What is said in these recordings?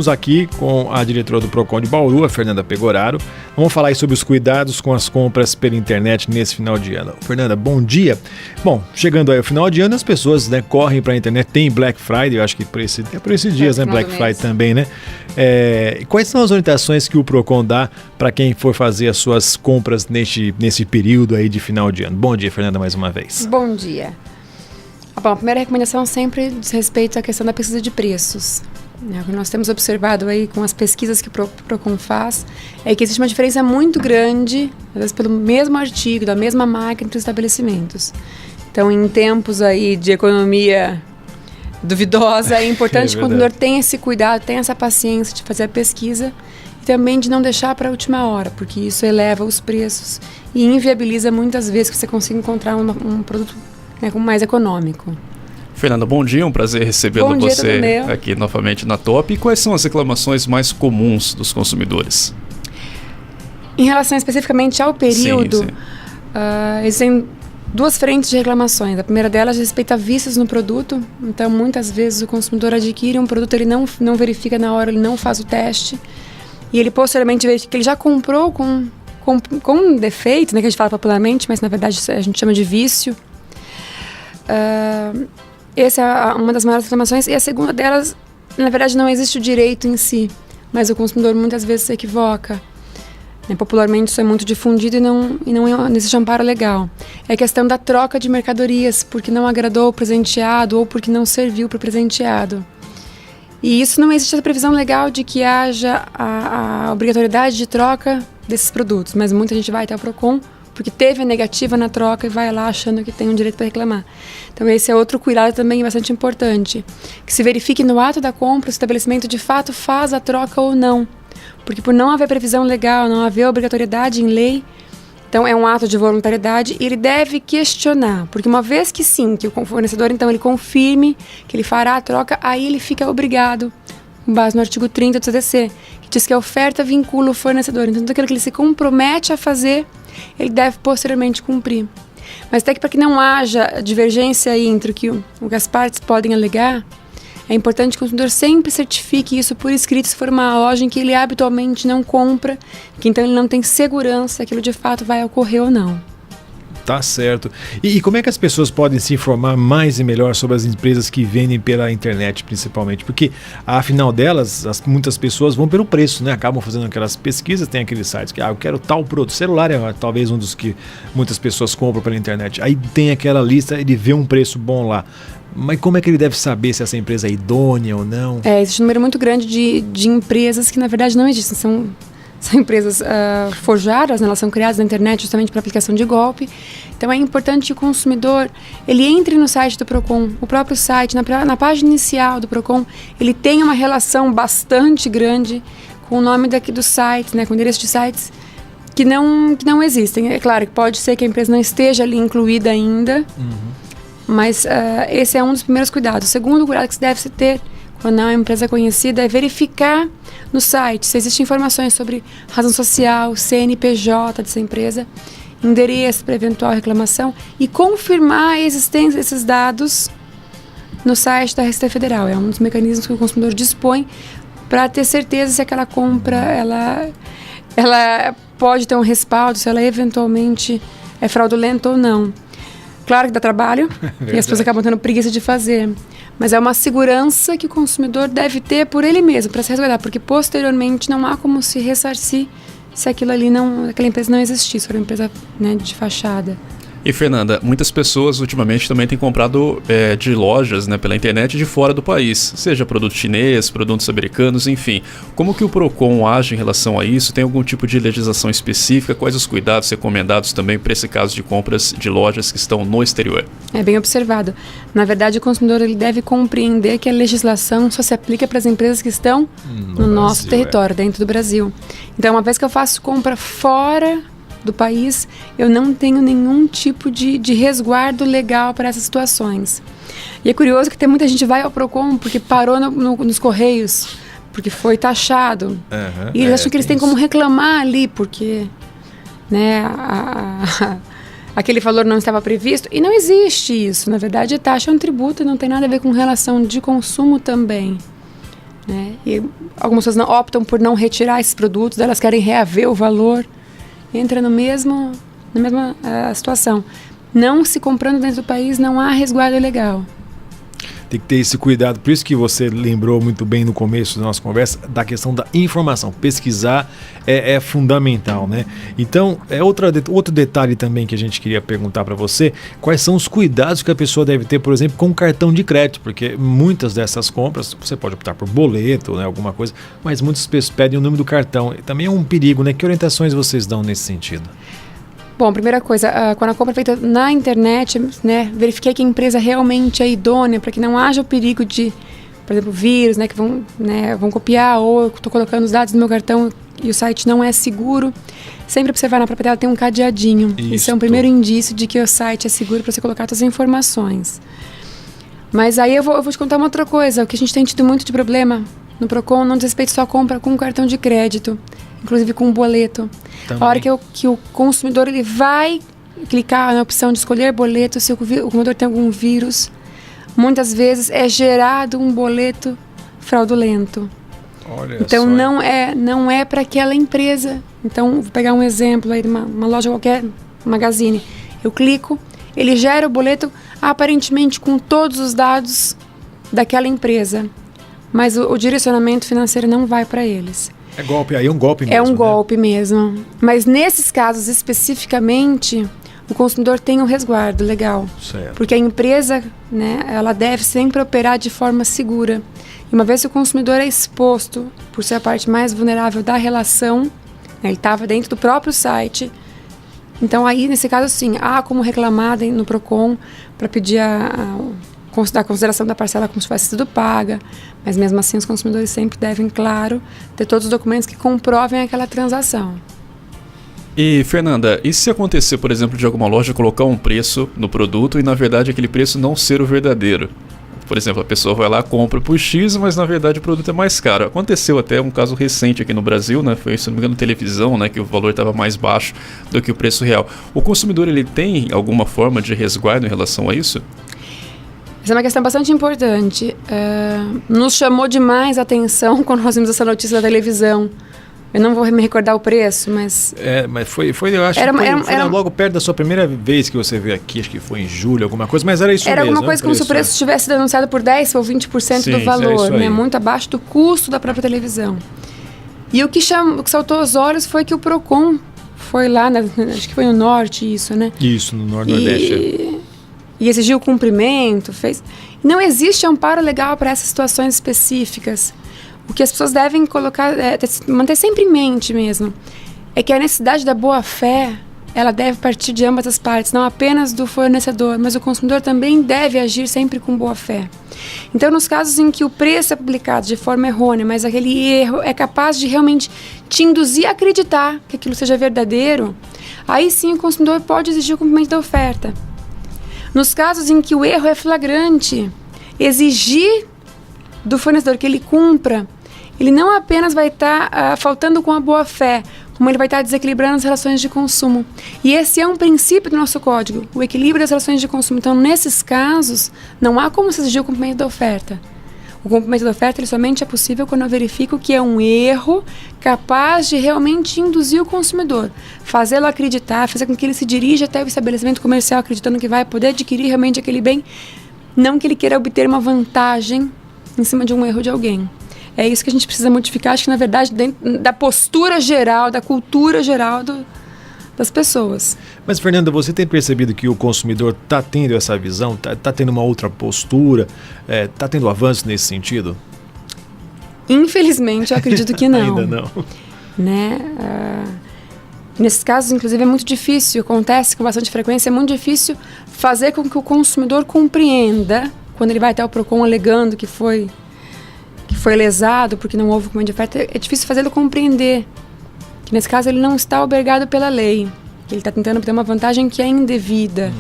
estamos aqui com a diretora do Procon de Bauru, a Fernanda Pegoraro. Vamos falar aí sobre os cuidados com as compras pela internet nesse final de ano. Fernanda, bom dia. Bom, chegando aí ao final de ano, as pessoas, né, correm para a internet. Tem Black Friday, eu acho que por esses dias, né? Black Friday também, né? Quais são as orientações que o Procon dá para quem for fazer as suas compras nesse período aí de final de ano? Bom dia, Fernanda, mais uma vez. Bom dia. Bom, a primeira recomendação sempre diz respeito à questão da pesquisa de preços. O que nós temos observado aí com as pesquisas que o Procon faz é que existe uma diferença muito grande, às vezes pelo mesmo artigo, da mesma marca entre os estabelecimentos. Então, em tempos aí de economia duvidosa, é importante que o consumidor tenha esse cuidado, tenha essa paciência de fazer a pesquisa e também de não deixar para a última hora, porque isso eleva os preços e inviabiliza muitas vezes que você consiga encontrar um produto, né, mais econômico. Fernanda, bom dia, um prazer recebê-lo você aqui novamente na Top. E quais são as reclamações mais comuns dos consumidores? Em relação especificamente ao período, existem duas frentes de reclamações. A primeira delas respeita a vícios no produto. Então, muitas vezes o consumidor adquire um produto, ele não verifica na hora, ele não faz o teste. E ele posteriormente verifica que ele já comprou com um defeito, né, que a gente fala popularmente, mas na verdade a gente chama de vício. Essa é uma das maiores reclamações. E a segunda delas, na verdade, não existe o direito em si, mas o consumidor muitas vezes se equivoca. Popularmente isso é muito difundido e não existe amparo legal. É a questão da troca de mercadorias, porque não agradou o presenteado ou porque não serviu para o presenteado. E isso não existe a previsão legal de que haja a obrigatoriedade de troca desses produtos, mas muita gente vai até o Procon porque teve a negativa na troca e vai lá achando que tem um direito para reclamar. Então esse é outro cuidado também bastante importante, que se verifique no ato da compra o estabelecimento de fato faz a troca ou não, porque por não haver previsão legal, não haver obrigatoriedade em lei, então é um ato de voluntariedade e ele deve questionar, porque uma vez que sim, que o fornecedor então ele confirme que ele fará a troca, aí ele fica obrigado, com base no artigo 30 do CDC, que diz que a oferta vincula o fornecedor, então tudo aquilo que ele se compromete a fazer, ele deve posteriormente cumprir. Mas até que para que não haja divergência aí entre o que as partes podem alegar, é importante que o consumidor sempre certifique isso por escrito, se for uma loja em que ele habitualmente não compra, que então ele não tem segurança que aquilo de fato vai ocorrer ou não. Tá certo. E como é que as pessoas podem se informar mais e melhor sobre as empresas que vendem pela internet, principalmente? Porque, afinal delas, muitas pessoas vão pelo preço, né? Acabam fazendo aquelas pesquisas, tem aqueles sites que, eu quero tal produto. Celular é talvez um dos que muitas pessoas compram pela internet. Aí tem aquela lista, ele vê um preço bom lá. Mas como é que ele deve saber se essa empresa é idônea ou não? Existe um número muito grande de empresas que, na verdade, não existem. São empresas forjadas, né? Elas são criadas na internet justamente para aplicação de golpe. Então é importante que o consumidor ele entre no site do Procon, o próprio site, na página inicial do Procon, ele tem uma relação bastante grande com o nome do site, né? Com o endereço de sites que não existem. É claro que pode ser que a empresa não esteja ali incluída ainda, mas esse é um dos primeiros cuidados. O segundo cuidado que se deve ter quando é uma empresa conhecida é verificar no site se existem informações sobre razão social, CNPJ dessa empresa, endereço para eventual reclamação e confirmar a existência desses dados no site da Receita Federal. É um dos mecanismos que o consumidor dispõe para ter certeza se aquela compra ela pode ter um respaldo, se ela eventualmente é fraudulenta ou não. Claro que dá trabalho e as pessoas acabam tendo preguiça de fazer, mas é uma segurança que o consumidor deve ter por ele mesmo, para se resguardar, porque posteriormente não há como se ressarcir se aquela empresa não existisse, se for uma empresa, né, de fachada. E Fernanda, muitas pessoas ultimamente também têm comprado de lojas, né, pela internet de fora do país, seja produto chinês, produtos americanos, enfim. Como que o Procon age em relação a isso? Tem algum tipo de legislação específica? Quais os cuidados recomendados também para esse caso de compras de lojas que estão no exterior? É bem observado. Na verdade, o consumidor ele deve compreender que a legislação só se aplica para as empresas que estão no nosso território, dentro do Brasil. Então, uma vez que eu faço compra fora do país, eu não tenho nenhum tipo de resguardo legal para essas situações. E é curioso que tem muita gente vai ao Procon porque parou nos Correios, porque foi taxado. E eles acham que eles têm como reclamar ali, porque, né, aquele valor não estava previsto. E não existe isso. Na verdade, a taxa é um tributo e não tem nada a ver com relação de consumo também. né? E algumas pessoas optam por não retirar esses produtos, elas querem reaver o valor. Entra na mesma situação. Não se comprando dentro do país, não há resguardo legal. Tem que ter esse cuidado, por isso que você lembrou muito bem no começo da nossa conversa, da questão da informação. Pesquisar é fundamental, né? Então, outro detalhe também que a gente queria perguntar para você, quais são os cuidados que a pessoa deve ter, por exemplo, com o cartão de crédito, porque muitas dessas compras, você pode optar por boleto, né, alguma coisa, mas muitas pessoas pedem o número do cartão. Também é um perigo, né? Que orientações vocês dão nesse sentido? Bom, primeira coisa, quando a compra é feita na internet, né, verifiquei que a empresa realmente é idônea para que não haja o perigo de, por exemplo, vírus, né, que vão copiar, ou eu estou colocando os dados do meu cartão e o site não é seguro. Sempre observar na própria tela tem um cadeadinho. Isso é um primeiro indício de que o site é seguro para você colocar todas as informações. Mas aí eu vou te contar uma outra coisa. O que a gente tem tido muito de problema no Procon não diz respeito só à compra com cartão de crédito, inclusive com boleto. Também. A hora que o consumidor ele vai clicar na opção de escolher boleto, se o consumidor tem algum vírus, muitas vezes é gerado um boleto fraudulento. Olha então só. não é para aquela empresa. Então, vou pegar um exemplo aí de uma loja qualquer, Magazine. Eu clico, ele gera o boleto aparentemente com todos os dados daquela empresa, mas o direcionamento financeiro não vai para eles. É golpe, aí é um golpe mesmo. É um golpe né? mesmo. Mas nesses casos especificamente, o consumidor tem um resguardo legal. Certo. Porque a empresa, né, ela deve sempre operar de forma segura. E uma vez que o consumidor é exposto, por ser a parte mais vulnerável da relação, né, ele estava dentro do próprio site. Então aí, nesse caso, sim, há como reclamar no Procon para pedir a consideração da parcela como se tivesse sido paga, mas mesmo assim os consumidores sempre devem, claro, ter todos os documentos que comprovem aquela transação. E, Fernanda, e se acontecer, por exemplo, de alguma loja colocar um preço no produto e, na verdade, aquele preço não ser o verdadeiro? Por exemplo, a pessoa vai lá, compra por X, mas, na verdade, o produto é mais caro. Aconteceu até um caso recente aqui no Brasil, né? Foi, se não me engano, televisão, né? Que o valor estava mais baixo do que o preço real. O consumidor, ele tem alguma forma de resguardo em relação a isso? Essa é uma questão bastante importante. Nos chamou demais a atenção quando nós vimos essa notícia da televisão. Eu não vou me recordar o preço, mas... mas foi eu acho que foi logo perto da sua primeira vez que você veio aqui, acho que foi em julho, alguma coisa, mas era isso mesmo. Era alguma coisa como se o preço tivesse sido anunciado por 10% ou 20% do valor, né? Muito abaixo do custo da própria televisão. E o que saltou aos olhos foi que o Procon foi lá, acho que foi no norte isso, né? Isso, no Nordeste. E exigiu o cumprimento, Não existe amparo legal para essas situações específicas. O que as pessoas devem colocar, manter sempre em mente mesmo, é que a necessidade da boa-fé, ela deve partir de ambas as partes, não apenas do fornecedor, mas o consumidor também deve agir sempre com boa-fé. Então, nos casos em que o preço é publicado de forma errônea, mas aquele erro é capaz de realmente te induzir a acreditar que aquilo seja verdadeiro, aí sim o consumidor pode exigir o cumprimento da oferta. Nos casos em que o erro é flagrante, exigir do fornecedor que ele cumpra, ele não apenas vai estar faltando com a boa-fé, como ele vai estar desequilibrando as relações de consumo. E esse é um princípio do nosso código, o equilíbrio das relações de consumo. Então, nesses casos, não há como se exigir o cumprimento da oferta. O cumprimento da oferta ele somente é possível quando eu verifico que é um erro capaz de realmente induzir o consumidor, fazê-lo acreditar, fazer com que ele se dirija até o estabelecimento comercial acreditando que vai poder adquirir realmente aquele bem, não que ele queira obter uma vantagem em cima de um erro de alguém. É isso que a gente precisa modificar, acho que na verdade dentro da postura geral, da cultura geral das pessoas. Mas, Fernanda, você tem percebido que o consumidor está tendo essa visão, está tendo uma outra postura, está tendo avanço nesse sentido? Infelizmente, eu acredito que não. Ainda não. Né? Nesses casos, inclusive, é muito difícil, acontece com bastante frequência, é muito difícil fazer com que o consumidor compreenda, quando ele vai até o Procon alegando que foi lesado porque não houve cumprimento de oferta, é difícil fazê-lo compreender que nesse caso ele não está albergado pela lei, ele está tentando obter uma vantagem que é indevida.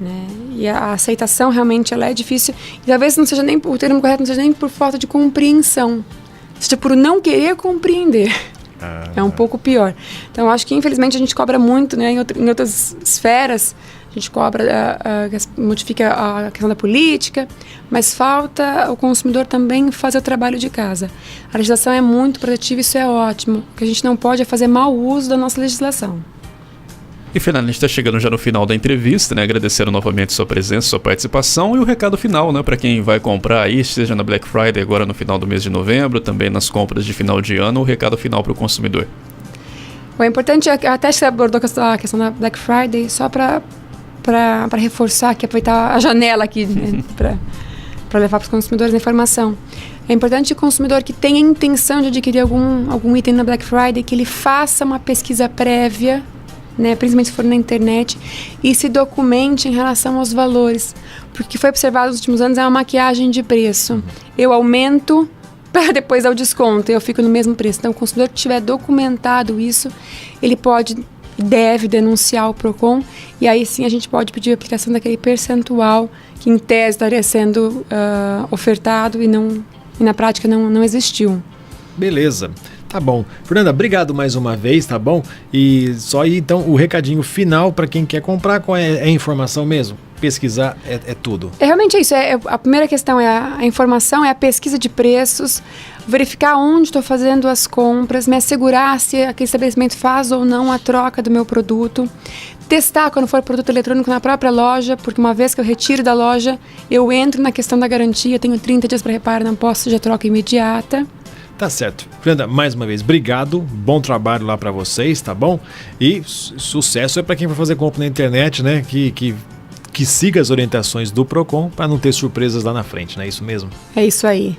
Né? E a aceitação realmente ela é difícil, e talvez não seja nem, o termo correto não seja nem por falta de compreensão, seja por não querer compreender. É um pouco pior. Então, acho que infelizmente a gente cobra muito, né, em outras esferas a gente cobra, modifica a questão da política, mas falta o consumidor também fazer o trabalho de casa. A legislação é muito protetiva, isso é ótimo. O que a gente não pode é fazer mau uso da nossa legislação. E, Fernanda, a gente está chegando já no final da entrevista, né? Agradecendo novamente sua presença, sua participação e o recado final, né? Para quem vai comprar aí, seja na Black Friday agora no final do mês de novembro, também nas compras de final de ano, o recado final para o consumidor. O importante é que até você abordou a questão da Black Friday, só para reforçar, que aproveitar a janela aqui, né? para levar para os consumidores a informação. É importante que o consumidor que tenha intenção de adquirir algum item na Black Friday, que ele faça uma pesquisa prévia, né, principalmente se for na internet, e se documente em relação aos valores. Porque o que foi observado nos últimos anos é uma maquiagem de preço. Eu aumento para depois dar o desconto, eu fico no mesmo preço. Então, o consumidor que tiver documentado isso, ele deve denunciar o PROCON, e aí sim a gente pode pedir a aplicação daquele percentual que em tese estaria sendo ofertado e na prática não existiu. Beleza. Tá bom. Fernanda, obrigado mais uma vez, tá bom? E só aí, então, o recadinho final para quem quer comprar, qual é a informação mesmo? Pesquisar é tudo. É realmente isso. A primeira questão é a informação, é a pesquisa de preços, verificar onde estou fazendo as compras, me assegurar se aquele estabelecimento faz ou não a troca do meu produto, testar quando for produto eletrônico na própria loja, porque uma vez que eu retiro da loja, eu entro na questão da garantia, tenho 30 dias para reparar, não posso de troca imediata. Tá certo. Fernanda, mais uma vez, obrigado. Bom trabalho lá para vocês, tá bom? E sucesso é para quem vai fazer compra na internet, né? Que siga as orientações do PROCON para não ter surpresas lá na frente, não é isso mesmo? É isso aí.